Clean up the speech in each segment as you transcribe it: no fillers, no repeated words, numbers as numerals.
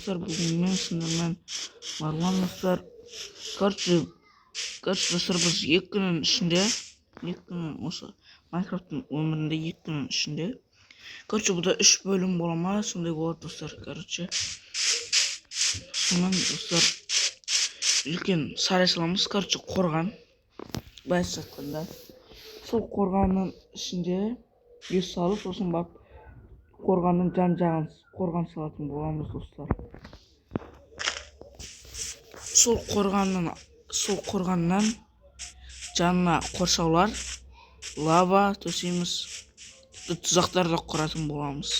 достар, бүгін мен сіздермен Марван достар. Короче достар, біз 2 күннің ішінде, осы Майнкрафттың өмірінде 2 күннің ішінде. Короче, бұда 3 бөлім бола ма, сондай болады достар. Короче, сонымен достар, үлкен сарай саламыз. Короче, қорған. Байсы жатқанда. Сол қорғанның ішінде үй салып, сосын барып қорғанның жан-жағын қорған салатын боламыз достар. Сол қорғаннан жанына қоршаулар, лава төсейміз, тұзақтар да құратын боламыз.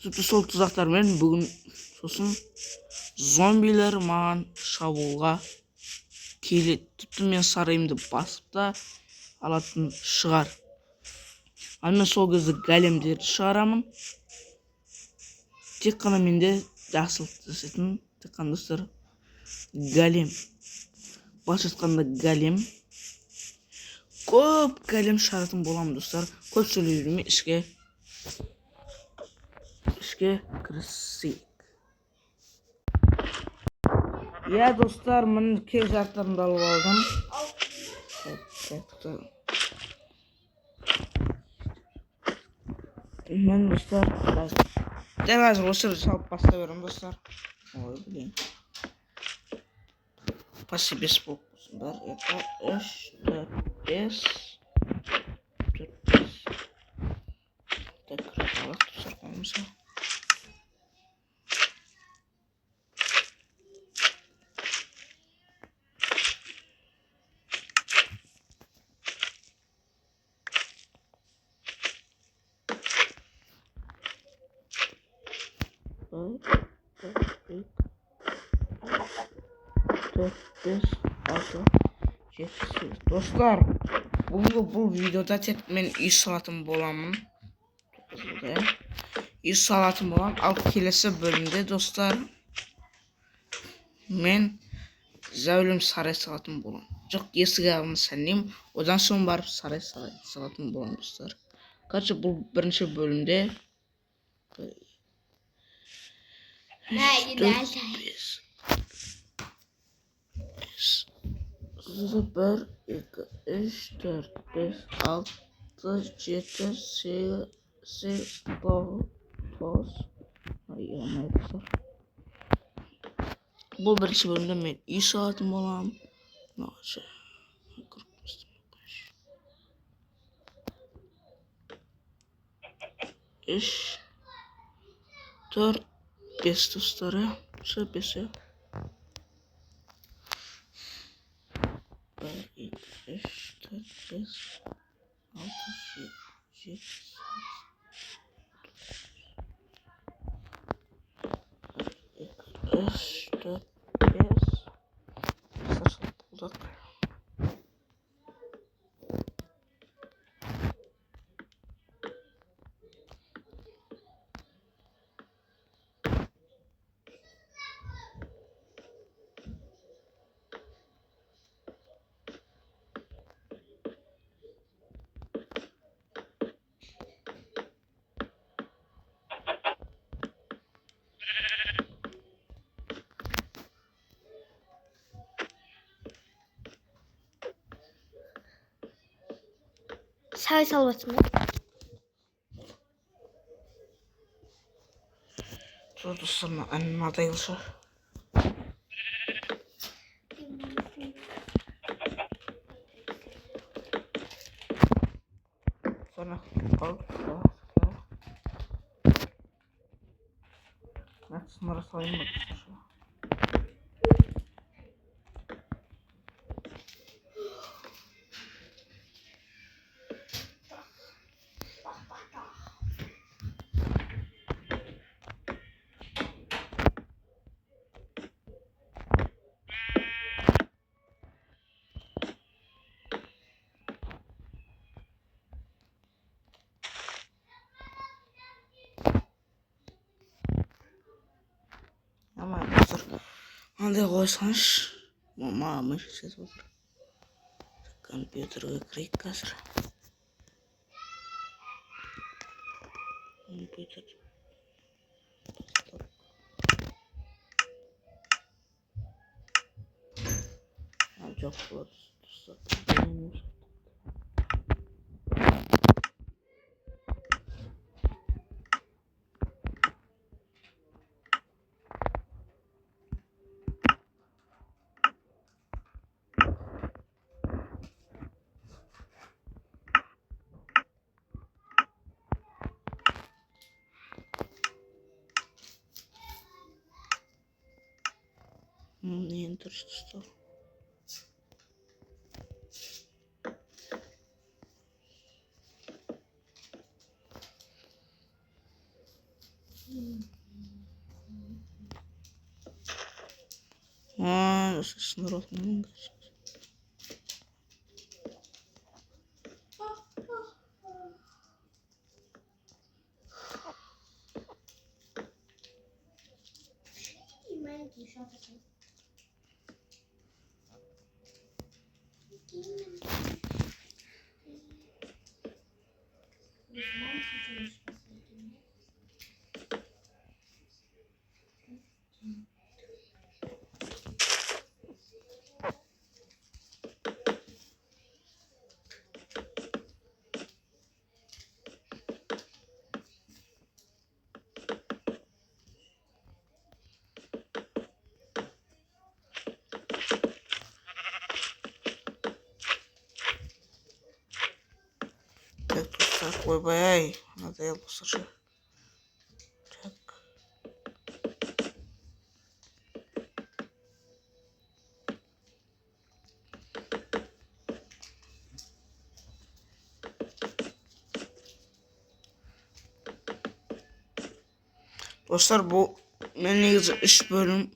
Сол тұзақтармен бүгін сосын зомбилер маған шабуылға келеді. Тіпті мен сарайымды басып та алатын шығар. Ал мен сол кезде големдерді шығарамын. Тек қана менде жасыл түсетін, тек қана достар, голем. Бас жатқанда голем. Көп голем шығаратын боламын достар. Көп сөйлей бермей ішке кірісейік. Я достар, мен кек жарықтарымды алып алдым. Мен достар, дәл қазір осы жерде салып бастай беремін достар. Ой, блин. Почти 5 болып болсын. 1, 2, 3, 4, 5. 4, 5. Так, крапалақ достар қоймаса. Достар, бұл видеода тек мен үй салатын боламын. Ал келесі бөлімде достар, мен зәулім сарай салатын боламын. Жоқ, есік ағын сәлем, одан соң барып сарай салатын боламын достар. Короче, бұл бірінші бөлімде 1, 2, 3, 4, 5, 6, 7, 8, 9. Бұл бірінші бөлімде мен үй салатын боламын. 3, 4, 5 достар. Все 5. 1, 2, 3, 4, 5, 6, 7, 8, 4, 5. Саша bulduk. Sağ salvatını. Тут сама модель. Sonra sınırı sayayım mı? Ama arkadaşlar hadi koysanız mama ses olur. Компьютерге кірейік қазір. Компьютер. yaptılar. Dostlar. Не интересно. Народ, так, достlar, ой, надоел уже. Так. Dostlar, bu ben negizə 3 bölüm